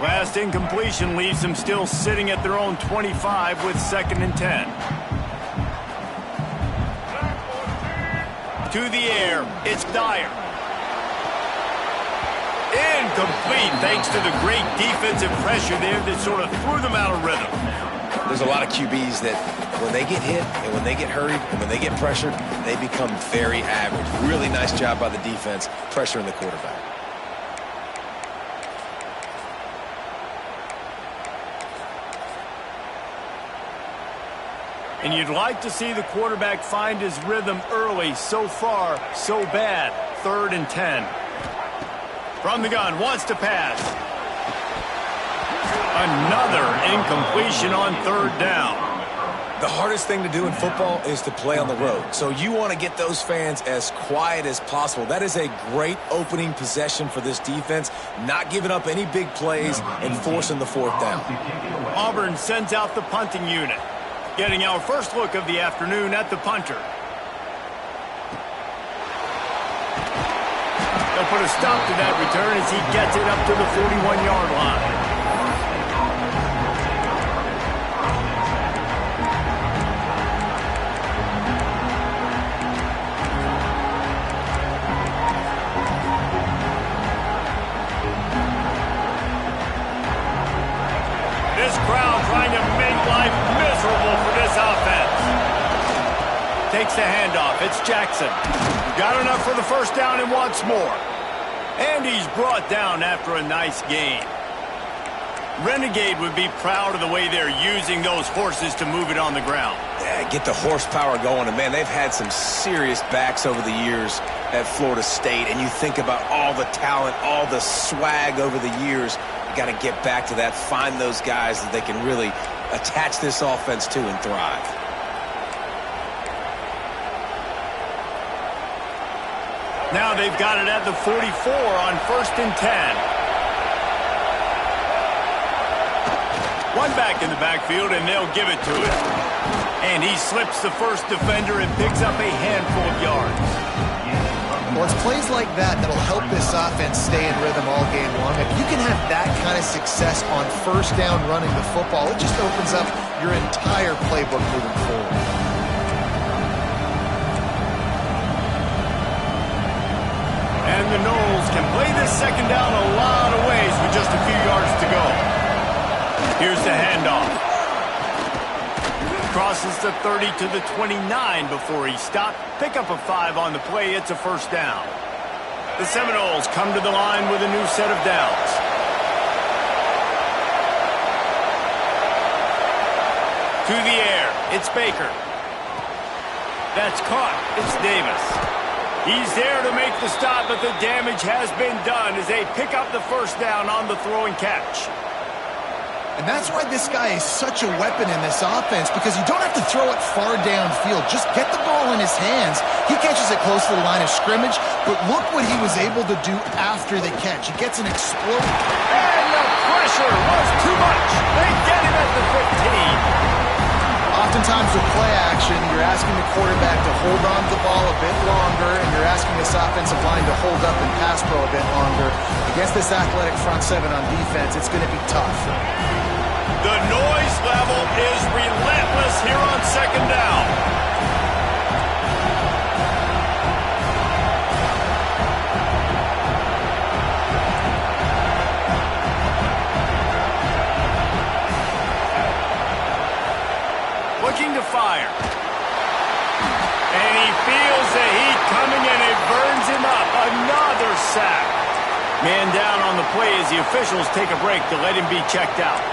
Last incompletion leaves them still sitting at their own 25 with 2nd and 10. To the air, it's Dyer. Incomplete thanks to the great defensive pressure there that sort of threw them out of rhythm. There's a lot of QBs that when they get hit and when they get hurried and when they get pressured, they become very average. Really nice job by the defense pressuring the quarterback. And you'd like to see the quarterback find his rhythm early. So far, so bad. 3rd and 10. From the gun, wants to pass. Another incompletion on 3rd down. The hardest thing to do in football is to play on the road. So you want to get those fans as quiet as possible. That is a great opening possession for this defense. Not giving up any big plays and forcing the 4th down. Auburn sends out the punting unit. Getting our first look of the afternoon at the punter. They'll put a stop to that return as he gets it up to the 41-yard line. This crowd trying to make life miserable for this offense. Takes the handoff. It's Jackson. Got enough for the 1st down and wants more. And he's brought down after a nice gain. Renegade would be proud of the way they're using those horses to move it on the ground. Yeah, get the horsepower going. And, man, they've had some serious backs over the years at Florida State. And you think about all the talent, all the swag over the years. You got to get back to that, find those guys that they can really attach this offense to and thrive. Now they've got it at the 44 on 1st and 10. One back in the backfield, and they'll give it to him. And he slips the first defender and picks up a handful of yards. Well, it's plays like that that'll help this offense stay in rhythm all game long. If you can have that kind of success on 1st down running the football, it just opens up your entire playbook moving forward. And the Noles can play this 2nd down a lot of ways with just a few yards to go. Here's the handoff. Crosses the 30 to the 29 before he stopped. Pick up a 5 on the play. It's a 1st down. The Seminoles come to the line with a new set of downs. To the air. It's Baker. That's caught. It's Davis. He's there to make the stop, but the damage has been done as they pick up the 1st down on the throw and catch. And that's why this guy is such a weapon in this offense, because you don't have to throw it far downfield. Just get the ball in his hands. He catches it close to the line of scrimmage, but look what he was able to do after the catch. He gets an explosion. And the pressure was too much. They get him at the 15. Oftentimes with play action, you're asking the quarterback to hold on to the ball a bit longer, and you're asking this offensive line to hold up and pass pro a bit longer. Against this athletic front 7 on defense, it's going to be tough. The noise level is relentless here on 2nd down. Looking to fire. And he feels the heat coming and it burns him up. Another sack. Man down on the play as the officials take a break to let him be checked out.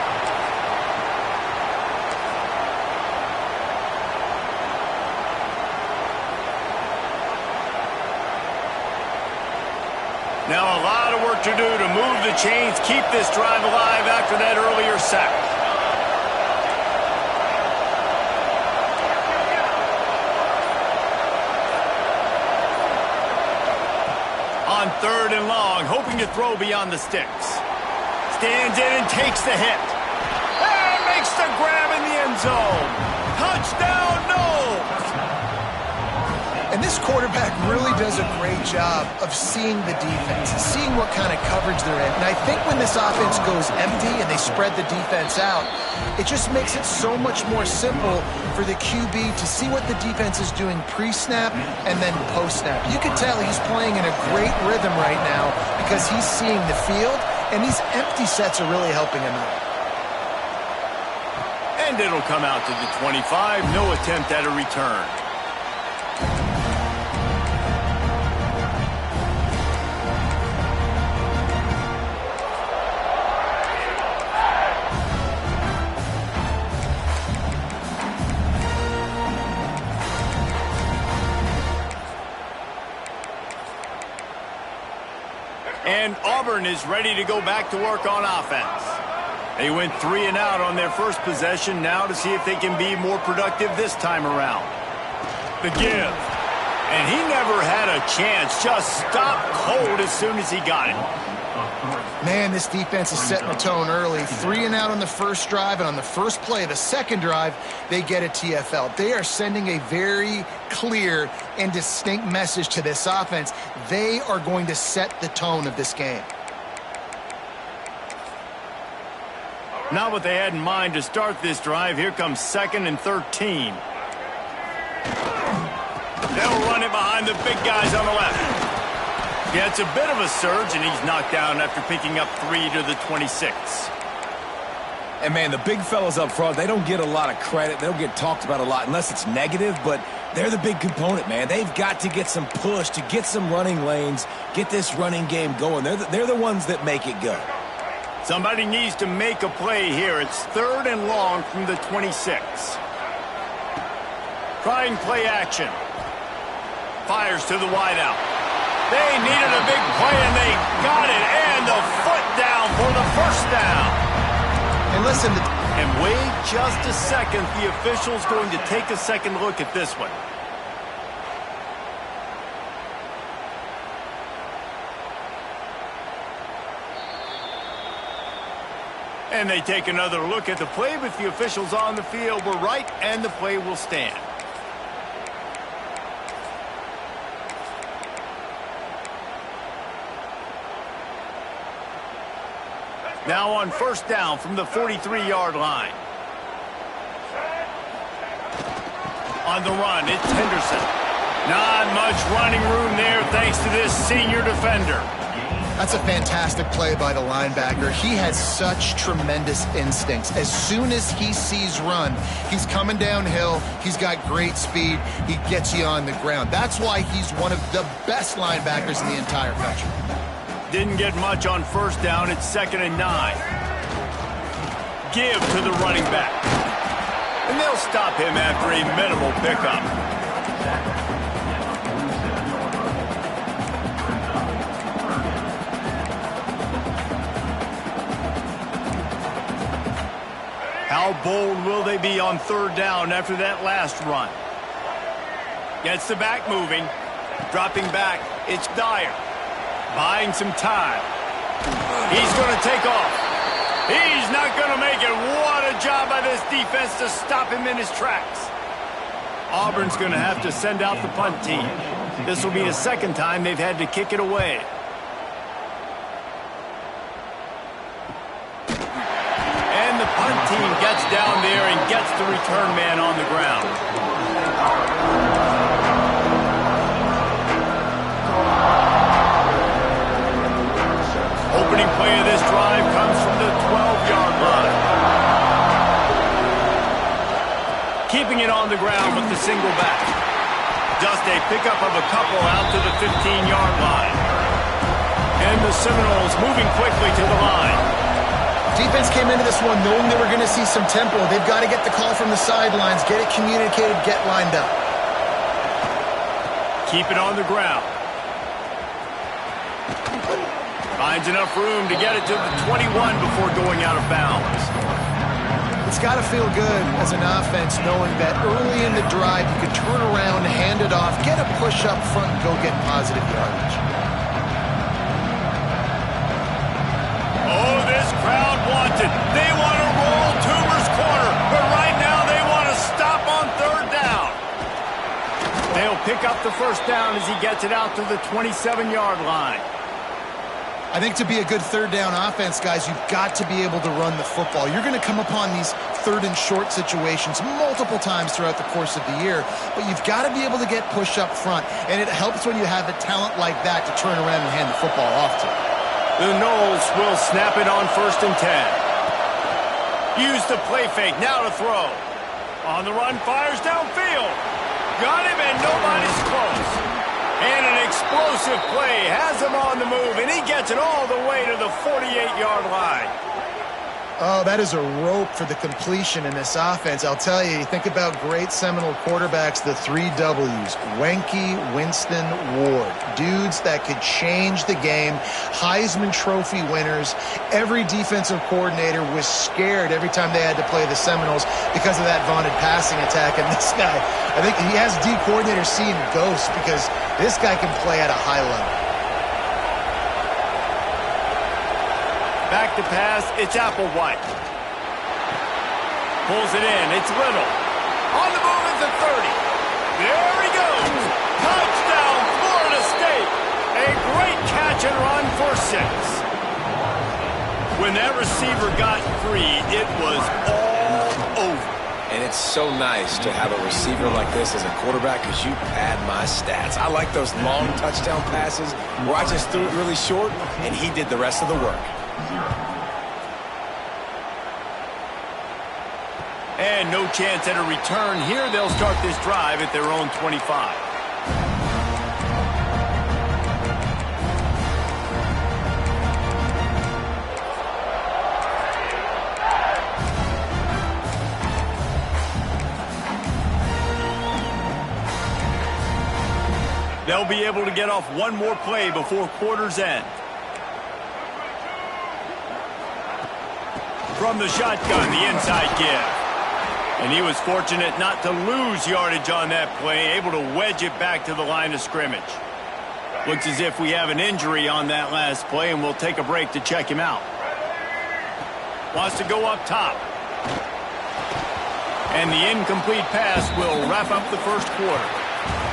Now a lot of work to do to move the chains, keep this drive alive after that earlier sack. On 3rd and long, hoping to throw beyond the sticks. Stands in and takes the hit. And makes the grab in the end zone. Touchdown, Noles! And this quarterback really does a great job of seeing the defense, seeing what kind of coverage they're in. And I think when this offense goes empty and they spread the defense out, it just makes it so much more simple for the QB to see what the defense is doing pre-snap and then post-snap. You can tell he's playing in a great rhythm right now because he's seeing the field, and these empty sets are really helping him out. And it'll come out to the 25. No attempt at a return. And Auburn is ready to go back to work on offense. They went 3 and out on their first possession, now to see if they can be more productive this time around. The give. And he never had a chance, just stopped cold as soon as he got it. Man, this defense is setting the tone early. 3 and out on the first drive, and on the first play of the second drive, they get a TFL. They are sending a very clear and distinct message to this offense. They are going to set the tone of this game. Not what they had in mind to start this drive. Here comes 2nd and 13. They'll run it behind the big guys on the left. Yeah, it's a bit of a surge, and he's knocked down after picking up 3 to the 26. And, man, the big fellas up front, they don't get a lot of credit. They don't get talked about a lot unless it's negative, but they're the big component, man. They've got to get some push to get some running lanes, get this running game going. They're the ones that make it go. Somebody needs to make a play here. It's 3rd and long from the 26. Trying play action. Fires to the wideout. They needed a big play, and they got it. And the foot down for the first down. And listen, and wait just a second. The official's going to take a second look at this one. And they take another look at the play, but the officials on the field were right, and the play will stand. Now on first down from the 43-yard line. On the run, it's Henderson. Not much running room there thanks to this senior defender. That's a fantastic play by the linebacker. He has such tremendous instincts. As soon as he sees run, he's coming downhill. He's got great speed. He gets you on the ground. That's why he's one of the best linebackers in the entire country. Didn't get much on first down. It's 2nd and 9. Give to the running back. And they'll stop him after a minimal pickup. How bold will they be on 3rd down after that last run? Gets the back moving. Dropping back. It's Dyer. Buying some time. He's going to take off. He's not going to make it. What a job by this defense to stop him in his tracks. Auburn's going to have to send out the punt team. This will be the second time they've had to kick it away. And the punt team gets down there and gets the return man on the ground. Opening play of this drive comes from the 12-yard line. Keeping it on the ground with the single back. Just a pickup of a couple out to the 15-yard line. And the Seminoles moving quickly to the line. Defense came into this one knowing they were going to see some tempo. They've got to get the call from the sidelines, get it communicated, get lined up. Keep it on the ground. Finds enough room to get it to the 21 before going out of bounds. It's got to feel good as an offense knowing that early in the drive you could turn around, hand it off, get a push up front, and go get positive yardage. Oh, this crowd wants it. They want to roll Toomer's corner, but right now they want to stop on 3rd down. They'll pick up up the first down as he gets it out to the 27-yard line. I think to be a good third down offense, guys, you've got to be able to run the football. You're going to come upon these third and short situations multiple times throughout the course of the year, but you've got to be able to get push up front, and it helps when you have a talent like that to turn around and hand the football off to. The Knowles will snap it on 1st and 10. Use the play fake, now to throw. On the run, fires downfield. Got him, and nobody's close. And an explosive play has him on the move, and he gets it all the way to the 48-yard line. Oh, that is a rope for the completion in this offense. I'll tell you, you think about great Seminole quarterbacks, the 3 W's, Wenke, Winston, Ward. Dudes that could change the game, Heisman Trophy winners. Every defensive coordinator was scared every time they had to play the Seminoles because of that vaunted passing attack. And this guy, I think he has D coordinators seeing ghosts because this guy can play at a high level. Back to pass, it's Applewhite. Pulls it in, it's Little. On the move at the 30. There he goes. Touchdown, Florida State. A great catch and run for 6. When that receiver got free, it was all over. And it's so nice to have a receiver like this as a quarterback because you pad my stats. I like those long touchdown passes where I just threw it really short and he did the rest of the work. And no chance at a return here. They'll start this drive at their own 25. They'll be able to get off one more play before quarter's end. From the shotgun, the inside give. And he was fortunate not to lose yardage on that play, able to wedge it back to the line of scrimmage. Looks as if we have an injury on that last play, and we'll take a break to check him out. Wants to go up top. And the incomplete pass will wrap up the first quarter.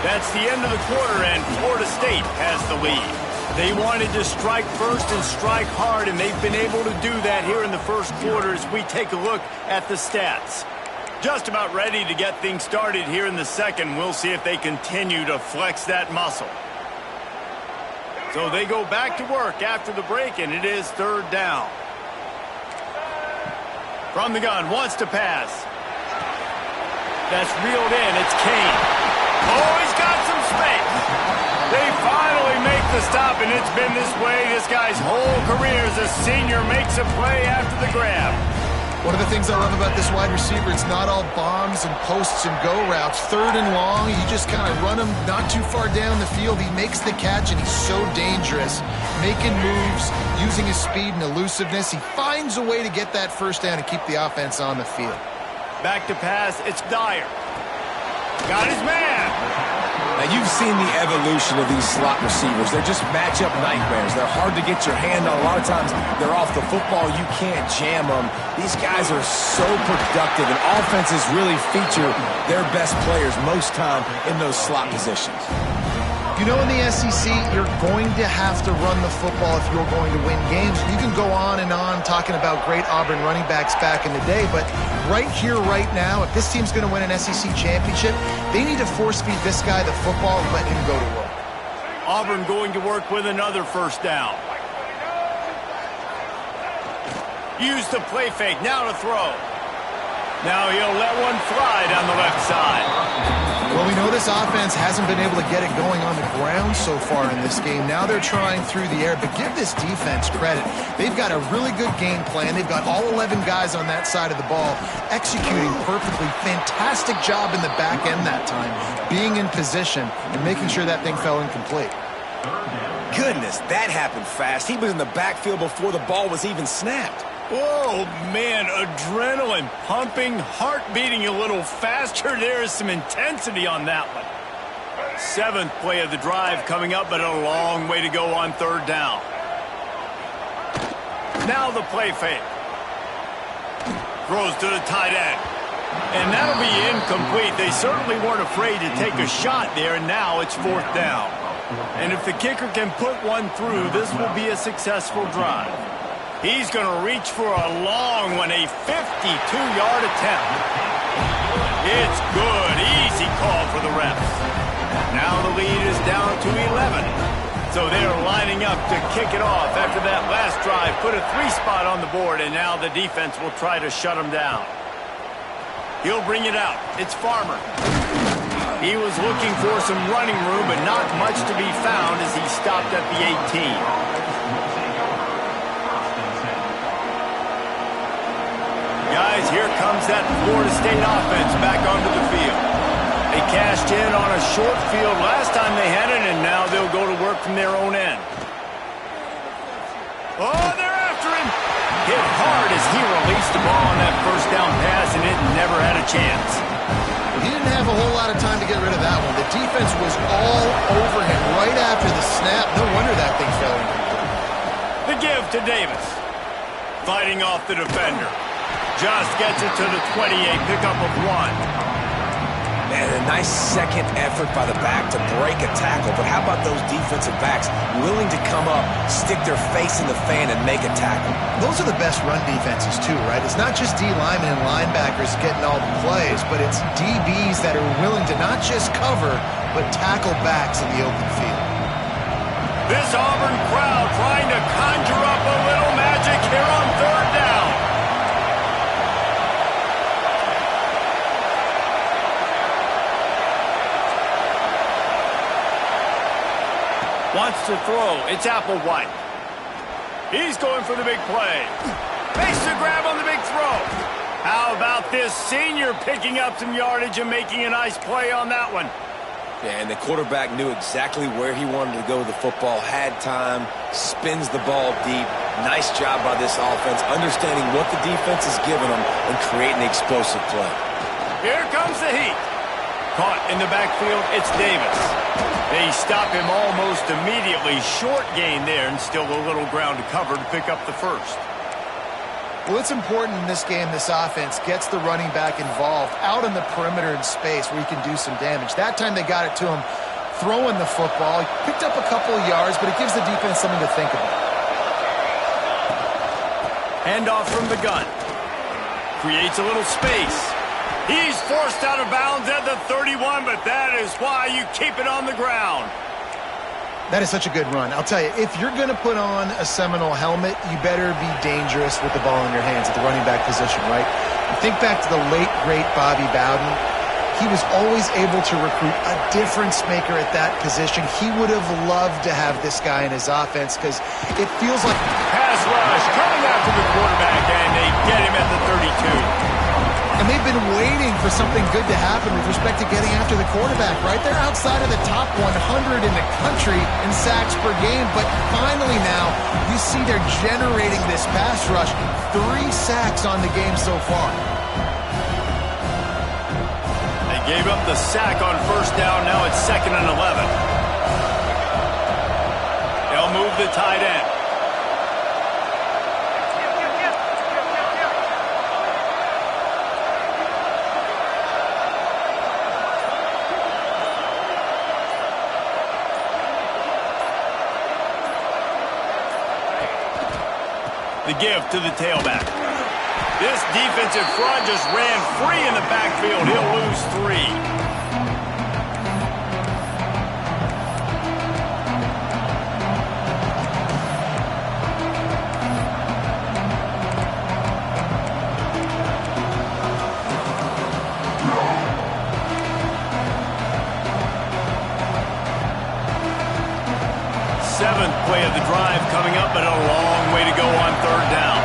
That's the end of the quarter, and Florida State has the lead. They wanted to strike first and strike hard, and they've been able to do that here in the first quarter as we take a look at the stats. Just about ready to get things started here in the second. We'll see if they continue to flex that muscle. So they go back to work after the break, and it is 3rd down. From the gun, wants to pass. That's reeled in. It's Kane. Oh, he's got some space. They finally make the stop, and it's been this way. This guy's whole career as a senior makes a play after the grab. One of the things I love about this wide receiver, it's not all bombs and posts and go routes. 3rd and long, you just kind of run him not too far down the field. He makes the catch, and he's so dangerous. Making moves, using his speed and elusiveness. He finds a way to get that first down and keep the offense on the field. Back to pass, it's Dyer. Got his man. Now, you've seen the evolution of these slot receivers. They're just matchup nightmares. They're hard to get your hand on. A lot of times, they're off the football. You can't jam them. These guys are so productive, and offenses really feature their best players most time in those slot positions. You know, in the SEC, you're going to have to run the football if you're going to win games. You can go on and on talking about great Auburn running backs back in the day, but right here, right now, if this team's going to win an SEC championship, they need to force-feed this guy the football and let him go to work. Auburn going to work with another first down. Use the play fake, now to throw. Now he'll let one fly down the left side. Well, we know this offense hasn't been able to get it going on the ground so far in this game. Now they're trying through the air, but give this defense credit. They've got a really good game plan. They've got all 11 guys on that side of the ball executing perfectly. Fantastic job in the back end that time, being in position and making sure that thing fell incomplete. Goodness, that happened fast. He was in the backfield before the ball was even snapped. Oh, man, adrenaline pumping, heart beating a little faster. There is some intensity on that one. 7th play of the drive coming up, but a long way to go on 3rd down. Now the play fake. Throws to the tight end. And that'll be incomplete. They certainly weren't afraid to take a shot there, and now it's 4th down. And if the kicker can put one through, this will be a successful drive. He's going to reach for a long one, a 52-yard attempt. It's good. Easy call for the refs. Now the lead is down to 11. So they're lining up to kick it off after that last drive. Put a 3-spot on the board, and now the defense will try to shut them down. He'll bring it out. It's Farmer. He was looking for some running room, but not much to be found as he stopped at the 18. Guys, here comes that Florida State offense back onto the field. They cashed in on a short field last time they had it, and now they'll go to work from their own end. Oh, they're after him. Hit hard as he released the ball on that first down pass, and it never had a chance. He didn't have a whole lot of time to get rid of that one. The defense was all over him right after the snap. No wonder that thing fell in. The give to Davis. Fighting off the defender. Just gets it to the 28, pickup of 1. Man, a nice second effort by the back to break a tackle. But how about those defensive backs willing to come up, stick their face in the fan, and make a tackle? Those are the best run defenses, too, right? It's not just D linemen and linebackers getting all the plays, but it's DBs that are willing to not just cover, but tackle backs in the open field. This Auburn crowd trying to conjure up a little magic here on 3rd down. Wants to throw. It's Applewhite. He's going for the big play. Makes the grab on the big throw. How about this senior picking up some yardage and making a nice play on that one? Yeah, and the quarterback knew exactly where he wanted to go with the football, had time, spins the ball deep. Nice job by this offense, understanding what the defense is giving them and creating the explosive play. Here comes the heat. Caught in the backfield, it's Davis. They stop him almost immediately. Short gain there, and still a little ground to cover to pick up the first. Well, it's important in this game this offense gets the running back involved out in the perimeter in space where he can do some damage. That time they got it to him throwing the football. He picked up a couple of yards, but it gives the defense something to think about. Handoff from the gun. Creates a little space. He's forced out of bounds at the 31, but that is why you keep it on the ground. That is such a good run. I'll tell you, if you're going to put on a Seminole helmet, you better be dangerous with the ball in your hands at the running back position, right? Think back to the late, great Bobby Bowden. He was always able to recruit a difference maker at that position. He would have loved to have this guy in his offense because it feels like... Pass rush coming after the quarterback, and they get him at the 32. And they've been waiting for something good to happen with respect to getting after the quarterback, right? They're outside of the top 100 in the country in sacks per game, but finally now you see they're generating this pass rush. 3 sacks on the game so far. They gave up the sack on 1st down. Now it's 2nd and 11. They'll move the tight end. The give to the tailback. This defensive front just ran free in the backfield. He'll lose 3. Seventh play of the drive coming up, but a long way to go on 3rd down.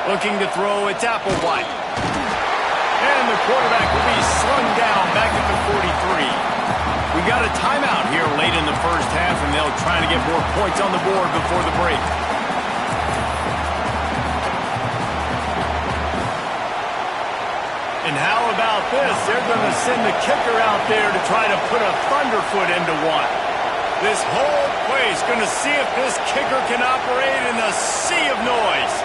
Looking to throw, it's Applewhite. And the quarterback will be slung down back at the 43. We got a timeout here late in the first half, and they'll try to get more points on the board before the break. And how about this? They're going to send the kicker out there to try to put a thunderfoot into one. This whole place going to see if this kicker can operate in a sea of noise.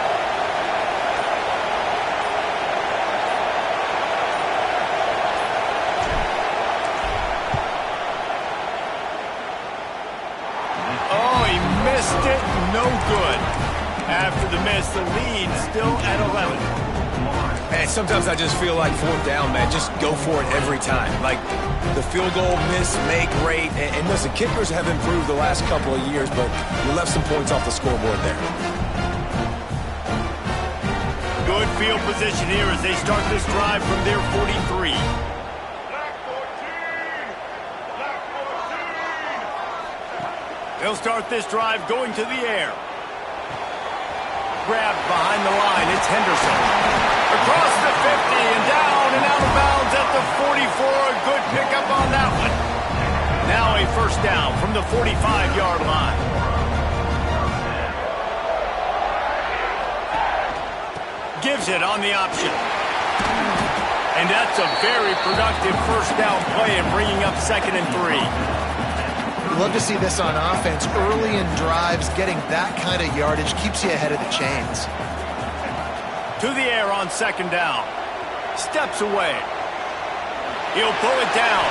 as the lead still at 11. Man, sometimes I just feel like fourth down, man. Just go for it every time. Like the field goal, miss, make, rate. And listen, kickers have improved the last couple of years, but you left some points off the scoreboard there. Good field position here as they start this drive from their 43. They'll start this drive going to the air. Grabbed behind the line. It's Henderson. Across the 50 and down and out of bounds at the 44. A good pickup on that one. Now a first down from the 45-yard line. Gives it on the option. And that's a very productive first down play in bringing up 2nd and 3. Love to see this on offense. Early in drives, getting that kind of yardage keeps you ahead of the chains. To the air on 2nd down. Steps away. He'll pull it down.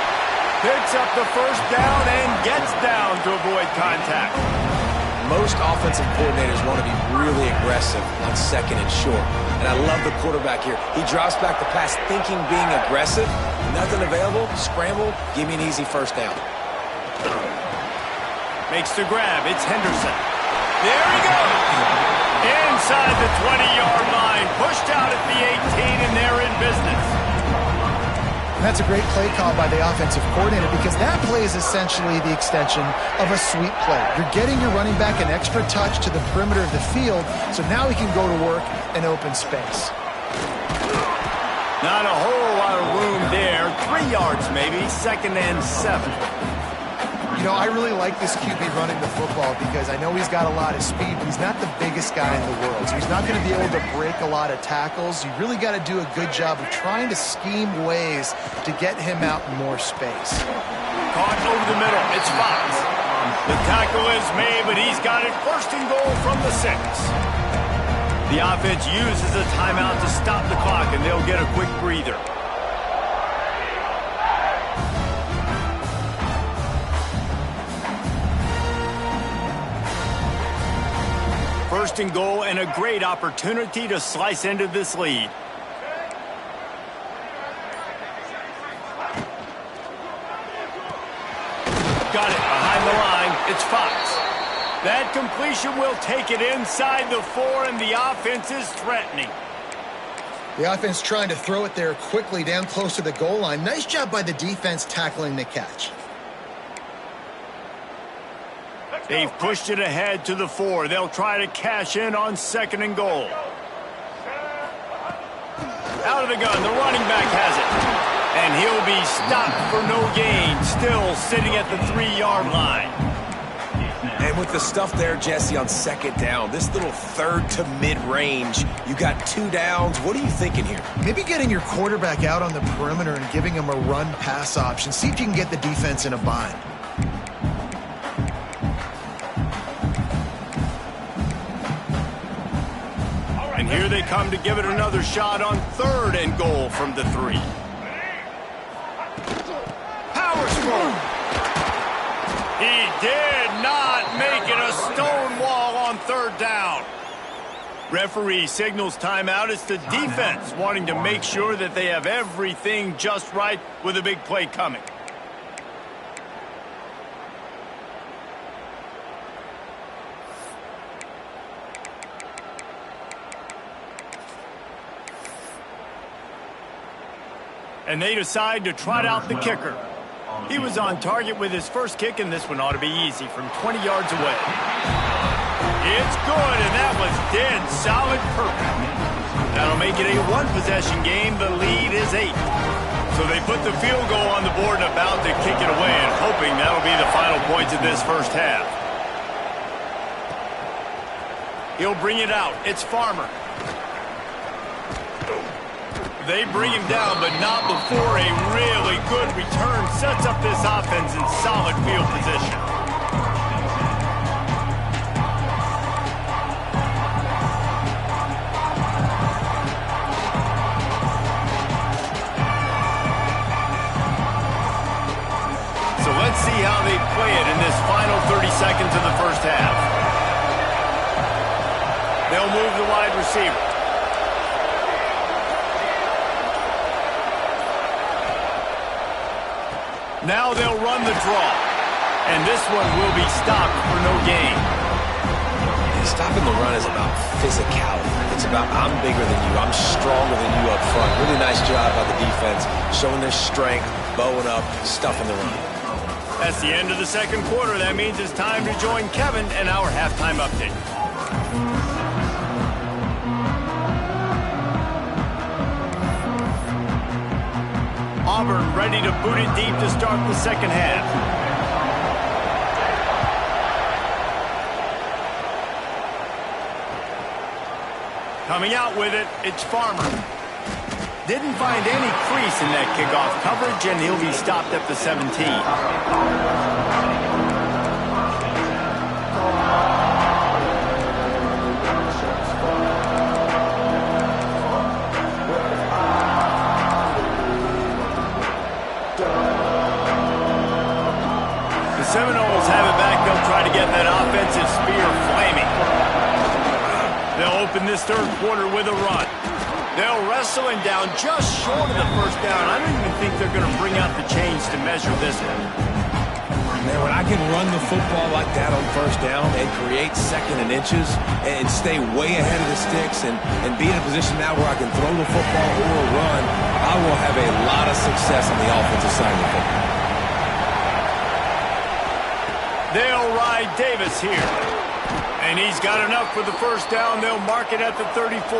Picks up the first down and gets down to avoid contact. Most offensive coordinators want to be really aggressive on 2nd and short. And I love the quarterback here. He drops back the pass thinking being aggressive. Nothing available. Scramble. Give me an easy first down. Makes the grab. It's Henderson. There he goes. Inside the 20-yard line. Pushed out at the 18, and they're in business. And that's a great play call by the offensive coordinator because that play is essentially the extension of a sweep play. You're getting your running back an extra touch to the perimeter of the field, so now he can go to work in open space. Not a whole lot of room there. 3 yards maybe. 2nd and 7. You know, I really like this QB running the football because I know he's got a lot of speed, but he's not the biggest guy in the world. So he's not going to be able to break a lot of tackles. You really got to do a good job of trying to scheme ways to get him out in more space. Caught over the middle. It's Fox. The tackle is made, but he's got it 1st and goal from the 6. The offense uses a timeout to stop the clock, and they'll get a quick breather. First and goal and a great opportunity to slice into this lead. Got it behind the line. It's Fox. That completion will take it inside the 4, and the offense is threatening. The offense trying to throw it there quickly down close to the goal line. Nice job by the defense tackling the catch. They've pushed it ahead to the 4. They'll try to cash in on 2nd and goal. Out of the gun, the running back has it. And he'll be stopped for no gain, still sitting at the 3-yard line. And with the stuff there, Jesse, on 2nd down, this little 3rd to mid-range, you got 2 downs. What are you thinking here? Maybe getting your quarterback out on the perimeter and giving him a run-pass option. See if you can get the defense in a bind. And here they come to give it another shot on 3rd and goal from the 3. Power stroke. He did not make it a stone wall on 3rd down. Referee signals timeout. It's the defense wanting to make sure that they have everything just right with a big play coming. And they decide to trot out the kicker. He was on target with his first kick, and this one ought to be easy from 20 yards away. It's good, and that was dead solid perfect. That'll make it a 1-possession game. The lead is 8. So they put the field goal on the board and about to kick it away, and hoping that'll be the final points of this first half. He'll bring it out. It's Farmer. They bring him down, but not before a really good return sets up this offense in solid field position. So let's see how they play it in this final 30 seconds of the first half. They'll move the wide receiver. Now they'll run the draw. And this one will be stopped for no gain. And stopping the run is about physicality. It's about I'm bigger than you. I'm stronger than you up front. Really nice job by the defense, showing their strength, bowing up, stuffing the run. That's the end of the second quarter. That means it's time to join Kevin and our halftime update. Auburn ready to boot it deep to start the second half. Coming out with it, it's Farmer. Didn't find any crease in that kickoff coverage, and he'll be stopped at the 17. Seminoles have it back. They'll try to get that offensive spear flaming. They'll open this third quarter with a run. They'll wrestle him down just short of the first down. I don't even think they're going to bring out the chains to measure this one. Man, when I can run the football like that on first down and create second and inches and stay way ahead of the sticks and be in a position now where I can throw the football or run, I will have a lot of success on the offensive side of the football. They'll ride Davis here. And he's got enough for the first down. They'll mark it at the 34.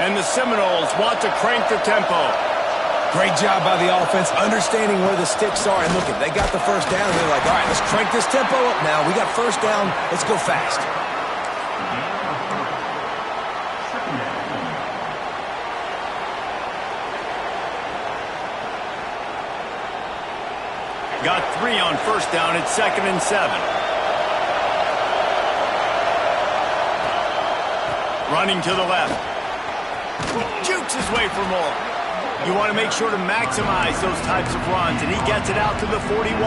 And the Seminoles want to crank the tempo. Great job by the offense, understanding where the sticks are. And look, they got the first down. They're like, all right, let's crank this tempo up now. We got first down. Let's go fast. Got 3 on first down. It's 2nd and 7. Running to the left. Jukes his way for more. You want to make sure to maximize those types of runs, and he gets it out to the 41.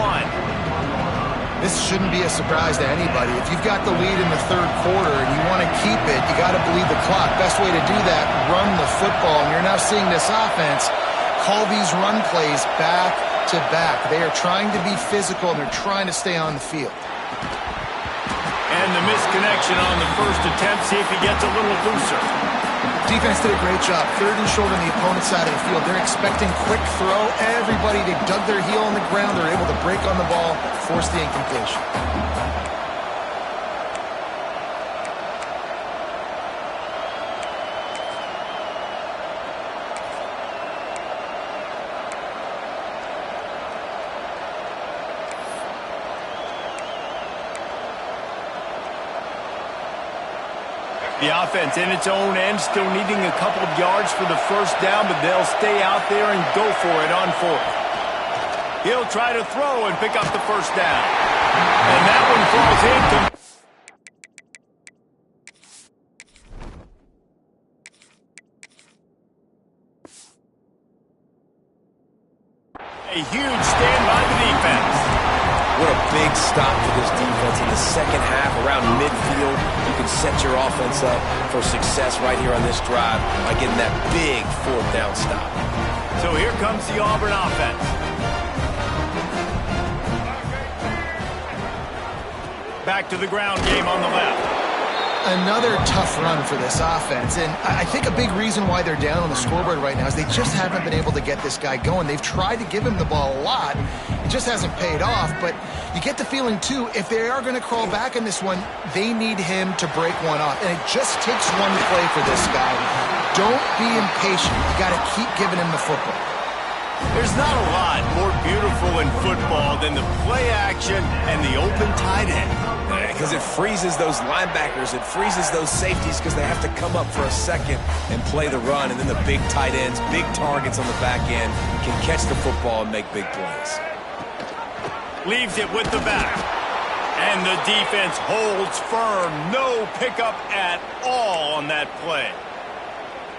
This shouldn't be a surprise to anybody. If you've got the lead in the third quarter and you want to keep it, you got to bleed the clock. Best way to do that, run the football. And you're now seeing this offense call these run plays back to back. They are trying to be physical, and they're trying to stay on the field. And the misconnection on the first attempt. See if he gets a little looser. Defense did a great job. 3rd and short on the opponent's side of the field. They're expecting quick throw. Everybody, they dug their heel on the ground. They're able to break on the ball, force the incompletion. The offense in its own end, still needing a couple of yards for the first down, but they'll stay out there and go for it on 4th. He'll try to throw and pick up the first down. And that one falls in. A huge stand by the defense. What a big stop for this defense in the second half around midfield. You can set your offense up for success right here on this drive by getting that big 4th down stop. So here comes the Auburn offense. Back to the ground game on the left. Another tough run for this offense, and I think a big reason why they're down on the scoreboard right now is they just haven't been able to get this guy going. They've tried to give him the ball a lot. It just hasn't paid off, but you get the feeling, too, if they are going to crawl back in this one, they need him to break one off, and it just takes one play for this guy. Don't be impatient. You got to keep giving him the football. There's not a lot more beautiful in football than the play action and the open tight end. Because it freezes those linebackers, it freezes those safeties because they have to come up for a second and play the run, and then the big tight ends, big targets on the back end can catch the football and make big plays. Leaves it with the back. And the defense holds firm. No pickup at all on that play.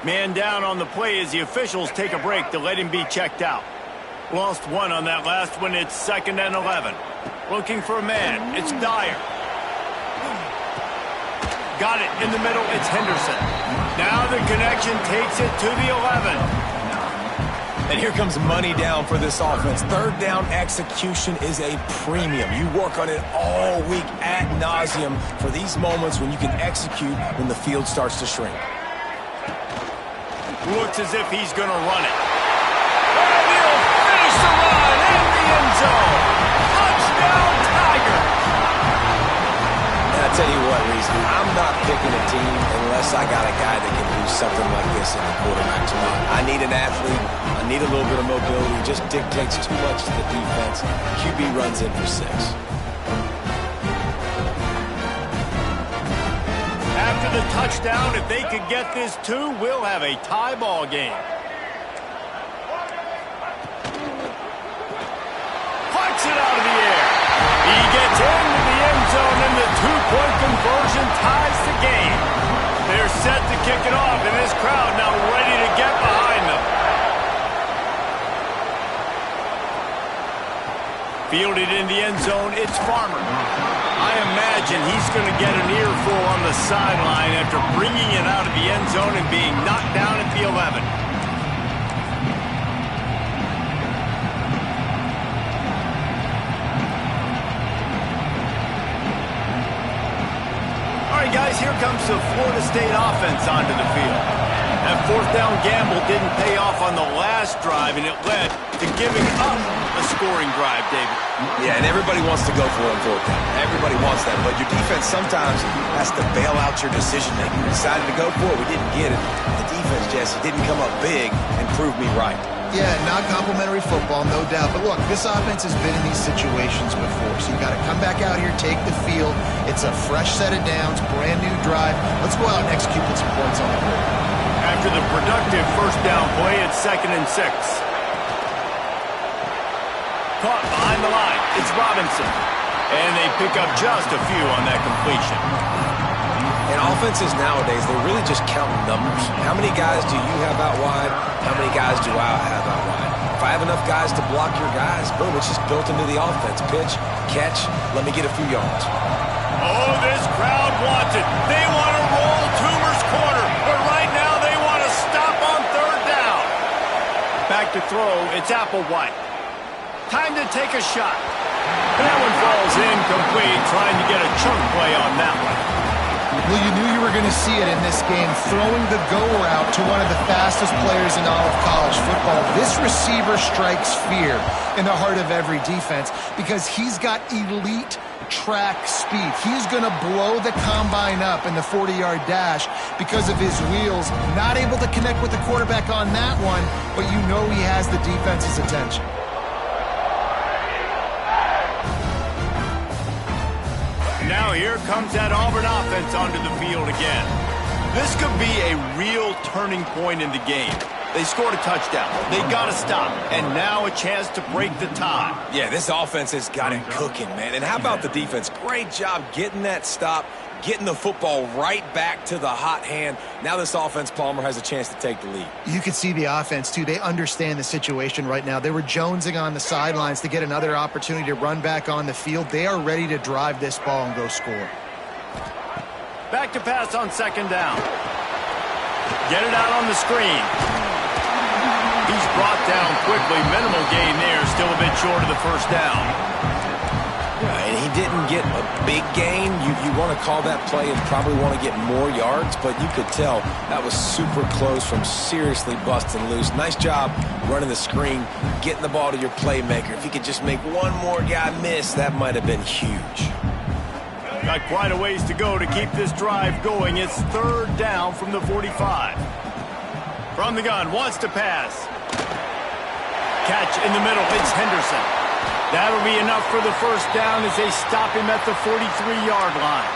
Man down on the play as the officials take a break to let him be checked out. Lost 1 on that last one. It's 2nd and 11. Looking for a man. It's Dyer. Got it in the middle. It's Henderson. Now the connection takes it to the 11. And here comes money down for this offense. Third down execution is a premium. You work on it all week ad nauseum for these moments when you can execute when the field starts to shrink. Looks as if he's going to run it. And he'll finish the run in the end zone. Touchdown, Tigers. And I tell you what, Reese, I'm not picking a team unless I got a guy that can do something like this in the quarterback spot. I need an athlete. I need a little bit of mobility. It just dictates too much to the defense. QB runs in for 6. After the touchdown, if they could get this 2, we'll have a tie ball game. Puts it out of the air. He gets into the end zone, and the 2-point conversion ties the game. They're set to kick it off, and this crowd now ready to get behind them. Fielded in the end zone, it's Farmer. I imagine he's going to get an earful on the sideline after bringing it out of the end zone and being knocked down at the 11. All right, guys, here comes the Florida State offense onto the field. That fourth down gamble didn't pay off on the last drive, and it led to giving up a scoring drive, David. Yeah, and everybody wants to go for it on fourth down. Everybody wants that, but your defense sometimes has to bail out your decision-making. We decided to go for it. We didn't get it. The defense, Jesse, didn't come up big and prove me right. Yeah, not complimentary football, no doubt. But look, this offense has been in these situations before, so you got to come back out here, take the field. It's a fresh set of downs, brand new drive. Let's go out and execute with some points on the board. After the productive first down play, it's 2nd and 6. Caught behind the line. It's Robinson. And they pick up just a few on that completion. And offenses nowadays, they're really just counting numbers. How many guys do you have out wide? How many guys do I have out wide? If I have enough guys to block your guys, boom, it's just built into the offense. Pitch, catch, let me get a few yards. Oh, this crowd wants it. They want to roll Toomer's corner. But right now, they want to stop on 3rd down. Back to throw, it's Applewhite. Time to take a shot. And that one falls incomplete, trying to get a chunk play on that one. Well, you knew you were going to see it in this game, throwing the go route to one of the fastest players in all of college football. This receiver strikes fear in the heart of every defense because he's got elite track speed. He's going to blow the combine up in the 40-yard dash because of his wheels. Not able to connect with the quarterback on that one, but you know he has the defense's attention. Now here comes that Auburn offense onto the field again. This could be a real turning point in the game. They scored a touchdown. They got to stop. And now a chance to break the tie. Yeah, this offense has got it cooking, man. And how about the defense? Great job getting that stop, getting the football right back to the hot hand. Now this offense, Palmer, has a chance to take the lead. You can see the offense, too. They understand the situation right now. They were jonesing on the sidelines to get another opportunity to run back on the field. They are ready to drive this ball and go score. Back to pass on 2nd down. Get it out on the screen. He's brought down quickly. Minimal gain there. Still a bit short of the first down. Yeah, and he didn't get a big gain. You want to call that play and probably want to get more yards, but you could tell that was super close from seriously busting loose. Nice job running the screen, getting the ball to your playmaker. If he could just make one more guy miss, that might have been huge. Got quite a ways to go to keep this drive going. It's 3rd down from the 45. From the gun, wants to pass. Catch in the middle, it's Henderson. That'll be enough for the first down as they stop him at the 43-yard line.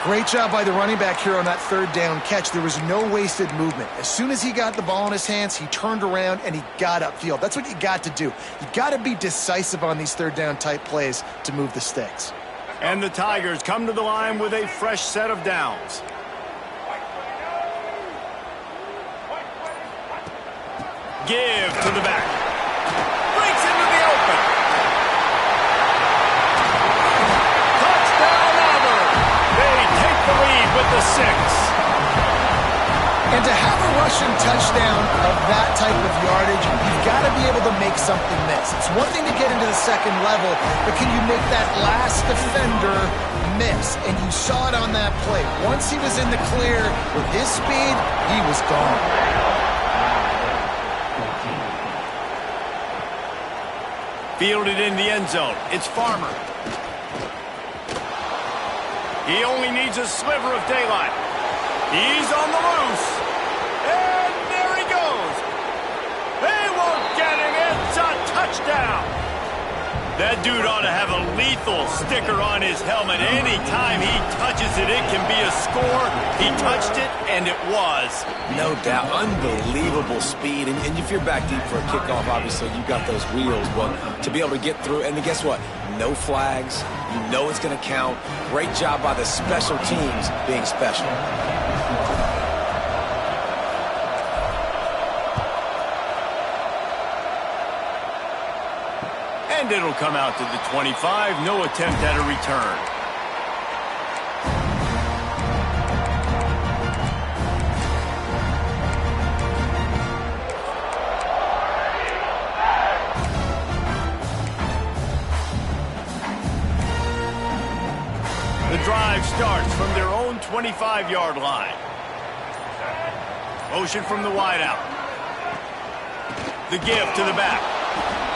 Great job by the running back here on that 3rd down catch. There was no wasted movement. As soon as he got the ball in his hands, he turned around and he got upfield. That's what you got to do. You got to be decisive on these 3rd down type plays to move the sticks. And the Tigers come to the line with a fresh set of downs. Give to the back. Breaks into the open. Touchdown Auburn. They take the the 6. And to have a rushing touchdown of that type of yardage, you've got to be able to make something miss. It's one thing to get into the second level, but can you make that last defender miss? And you saw it on that play. Once he was in the clear with his speed, he was gone. Fielded in the end zone. It's Farmer. He only needs a sliver of daylight. He's on the loose. And there he goes. They won't get him. It's a touchdown. That dude ought to have a lethal sticker on his helmet. Anytime he touches it, it can be a score. He touched it, and it was. No doubt. Unbelievable speed. And if you're back deep for a kickoff, obviously you've got those wheels. But to be able to get through, and guess what? No flags. You know it's going to count. Great job by the special teams being special. And it'll come out to the 25. No attempt at a return. The drive starts from their own 25-yard line. Motion from the wideout. The give to the back.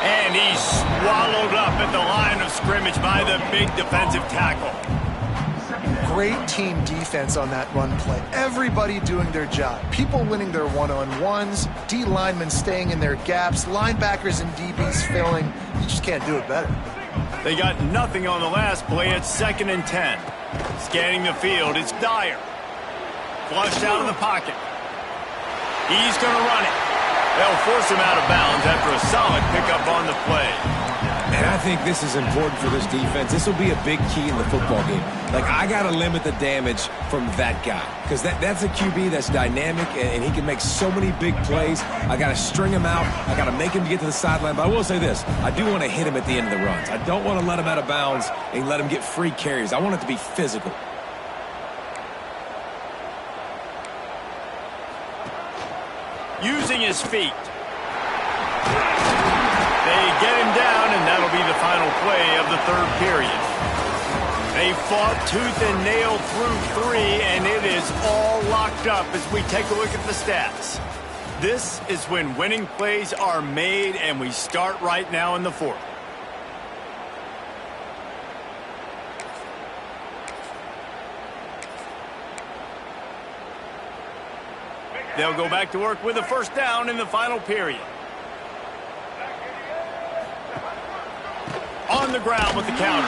And he's swallowed up at the line of scrimmage by the big defensive tackle. Great team defense on that run play. Everybody doing their job. People winning their one-on-ones, D linemen staying in their gaps, linebackers and DBs filling. You just can't do it better. They got nothing on the last play at 2nd and 10. Scanning the field, it's Dyer. Flushed out of the pocket. He's going to run it. They'll force him out of bounds after a solid pickup on the play. And I think this is important for this defense. This will be a big key in the football game. Like, I got to limit the damage from that guy. Because that's a QB that's dynamic, and he can make so many big plays. I got to string him out. I got to make him get to the sideline. But I will say this. I do want to hit him at the end of the runs. I don't want to let him out of bounds and let him get free carries. I want it to be physical. Using his feet. They get him down, and that'll be the final play of the 3rd period. They fought tooth and nail through 3, and it is all locked up as we take a look at the stats. This is when winning plays are made, and we start right now in the 4th. They'll go back to work with a first down in the final period. On the ground with the counter.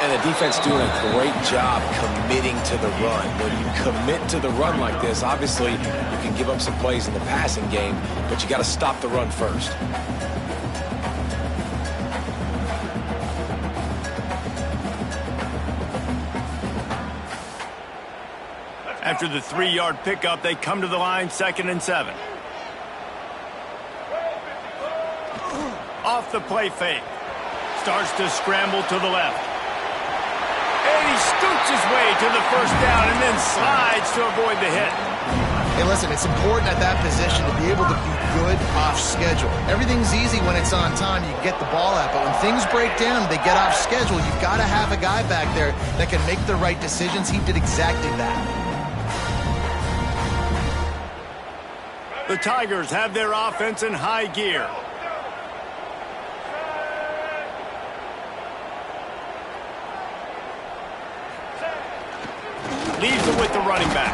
And the defense doing a great job committing to the run. When you commit to the run like this, obviously you can give up some plays in the passing game, but you got to stop the run first. After the 3-yard pickup, they come to the line, 2nd and 7. Off the play fake. Starts to scramble to the left. And he scoots his way to the first down and then slides to avoid the hit. Hey, listen, it's important at that position to be able to be good off schedule. Everything's easy when it's on time. You get the ball out. But when things break down, they get off schedule. You've got to have a guy back there that can make the right decisions. He did exactly that. The Tigers have their offense in high gear. Leaves it with the running back.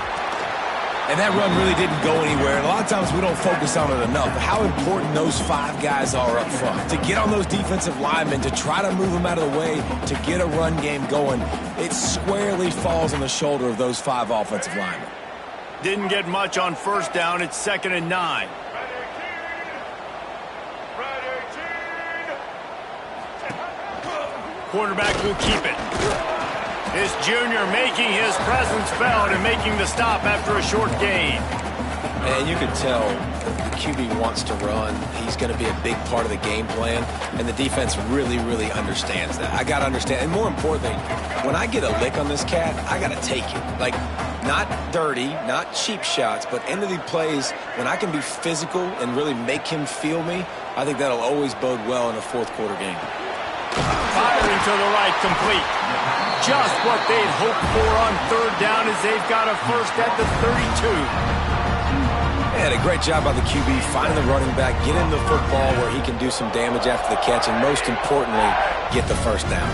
And that run really didn't go anywhere. And a lot of times we don't focus on it enough. How important those 5 guys are up front. To get on those defensive linemen, to try to move them out of the way, to get a run game going, it squarely falls on the shoulder of those 5 offensive linemen. Didn't get much on first down. It's 2nd and 9. Quarterback will keep it. This junior making his presence felt and making the stop after a short gain. And you can tell the QB wants to run. He's going to be a big part of the game plan. And the defense really, really understands that. I got to understand. And more importantly, when I get a lick on this cat, I got to take it. Like, not dirty, not cheap shots, but end of the plays, when I can be physical and really make him feel me, I think that'll always bode well in a fourth quarter game. Firing to the right, complete. Just what they'd hoped for on third down as they've got a first at the 32. And a great job by the QB, finding the running back, get him the football where he can do some damage after the catch, and most importantly, get the first down.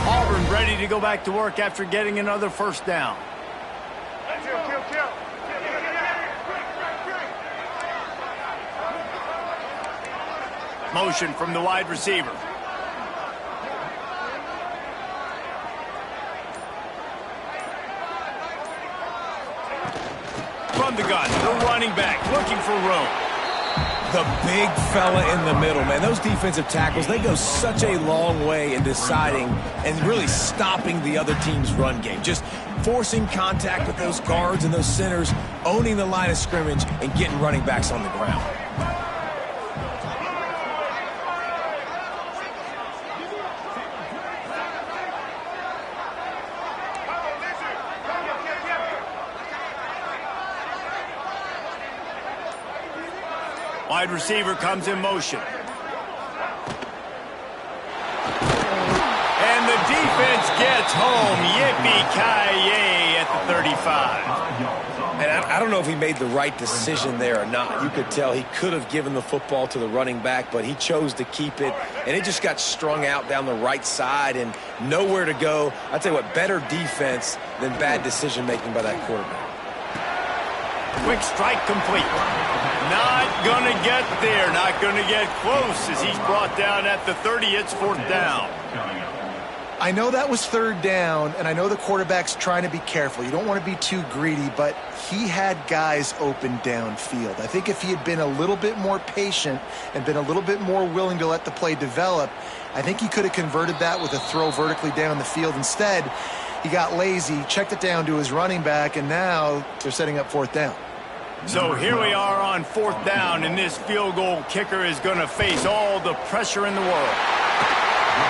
Auburn ready to go back to work after getting another first down. Motion from the wide receiver. From the gun, the running back looking for room. The big fella in the middle, man. Those defensive tackles, they go such a long way in deciding and really stopping the other team's run game. Just forcing contact with those guards and those centers, owning the line of scrimmage, and getting running backs on the ground. Wide receiver comes in motion. And the defense gets home. Yippee-ki-yay at the 35. And I don't know if he made the right decision there or not. You could tell he could have given the football to the running back, but he chose to keep it, and it just got strung out down the right side and nowhere to go. I tell you what, better defense than bad decision-making by that quarterback. Quick strike complete. Not going to get there. Not going to get close as he's brought down at the 30. It's fourth down. I know that was third down, and I know the quarterback's trying to be careful. You don't want to be too greedy, but he had guys open downfield. I think if he had been a little bit more patient and been a little bit more willing to let the play develop, I think he could have converted that with a throw vertically down the field. Instead, he got lazy, checked it down to his running back, and now they're setting up fourth down. So here we are on fourth down, and this field goal kicker is going to face all the pressure in the world.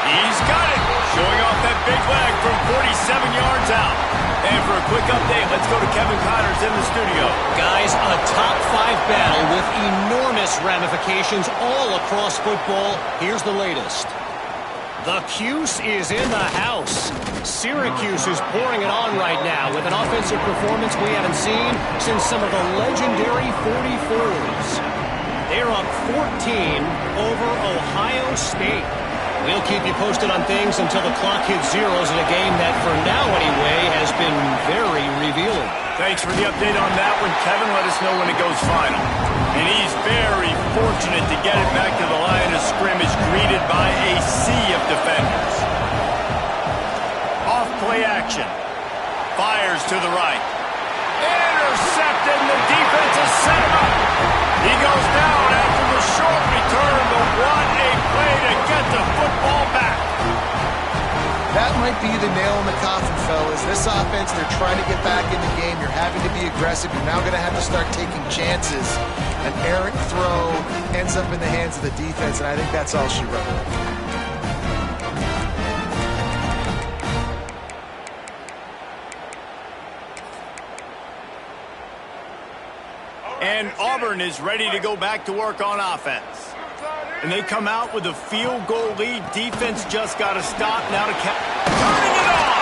He's got it, showing off that big leg from 47 yards out. And for a quick update, let's go to Kevin Connors in the studio. Guys, a top-5 battle with enormous ramifications all across football. Here's the latest. The Cuse is in the house. Syracuse is pouring it on right now with an offensive performance we haven't seen since some of the legendary 44s. They're up 14 over Ohio State. We'll keep you posted on things until the clock hits zeros in a game that, for now anyway, has been very revealing. Thanks for the update on that one, Kevin. Let us know when it goes final. And he's very fortunate to get it back to the line of scrimmage, greeted by a sea of defenders. Off play action. Fires to the right. Intercepted, and the defense has set him up. He goes down after the short return, but what a play to get the football back. That might be the nail in the coffin, fellas. This offense, they're trying to get back in the game. You're having to be aggressive. You're now going to have to start taking chances. An errant throw ends up in the hands of the defense, and I think that's all she wrote. And Auburn is ready to go back to work on offense. And they come out with a field goal lead. Defense just got to stop now to turning it on.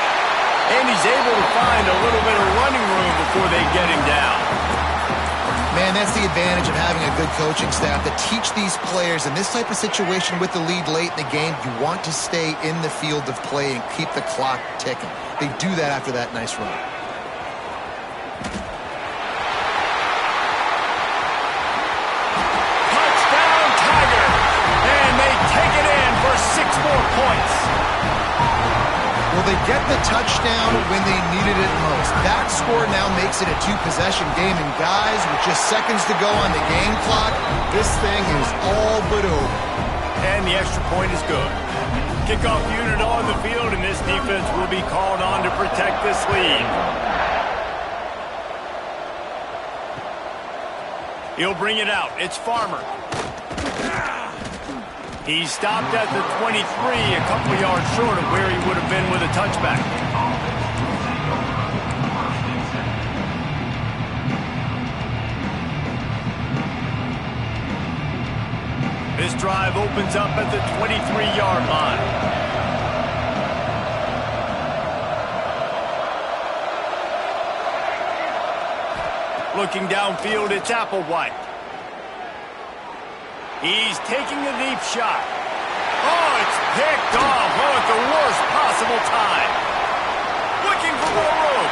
And he's able to find a little bit of running room before they get him down. Man, that's the advantage of having a good coaching staff to teach these players in this type of situation with the lead late in the game. You want to stay in the field of play and keep the clock ticking. They do that after that nice run. Points. Well, they get the touchdown when they needed it most. That score now makes it a two-possession game, and guys, with just seconds to go on the game clock, this thing is all but over. And the extra point is good. Kickoff unit on the field, and this defense will be called on to protect this lead. He'll bring it out. It's Farmer. He stopped at the 23, a couple yards short of where he would have been with a touchback. This drive opens up at the 23-yard line. Looking downfield, it's Applewhite. He's taking a deep shot. Oh, it's picked off. Oh, at the worst possible time. Looking for more room.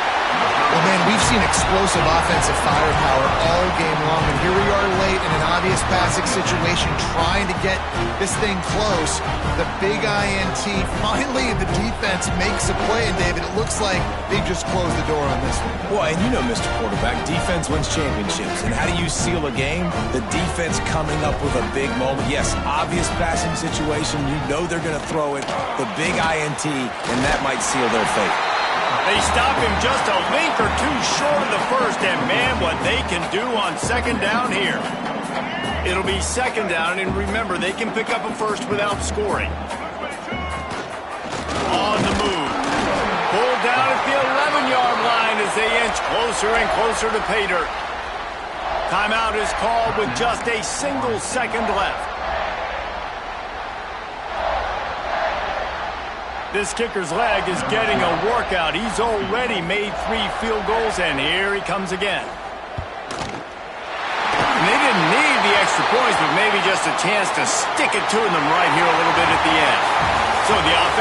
Well, man, we've seen explosive offensive firepower all game long, and here we are late in an obvious passing situation trying to get this thing close. The big INT, finally the defense makes a play, and David, it looks like they just closed the door on this one. Well, and you know, Mr. Quarterback, defense wins championships. And how do you seal a game? The defense coming up with a big moment. Yes, obvious passing situation. You know they're going to throw it. The big INT, and that might seal their fate. They stop him just a link or two short of the first, and man, what they can do on second down here. It'll be second down, and remember, they can pick up a first without scoring. On the move. Pulled down at the 11-yard line as they inch closer and closer to pay dirt. Timeout is called with just a single second left. This kicker's leg is getting a workout. He's already made 3 field goals, and here he comes again. And they didn't need the extra points, but maybe just a chance to stick it to them right here a little bit at the end. So the offense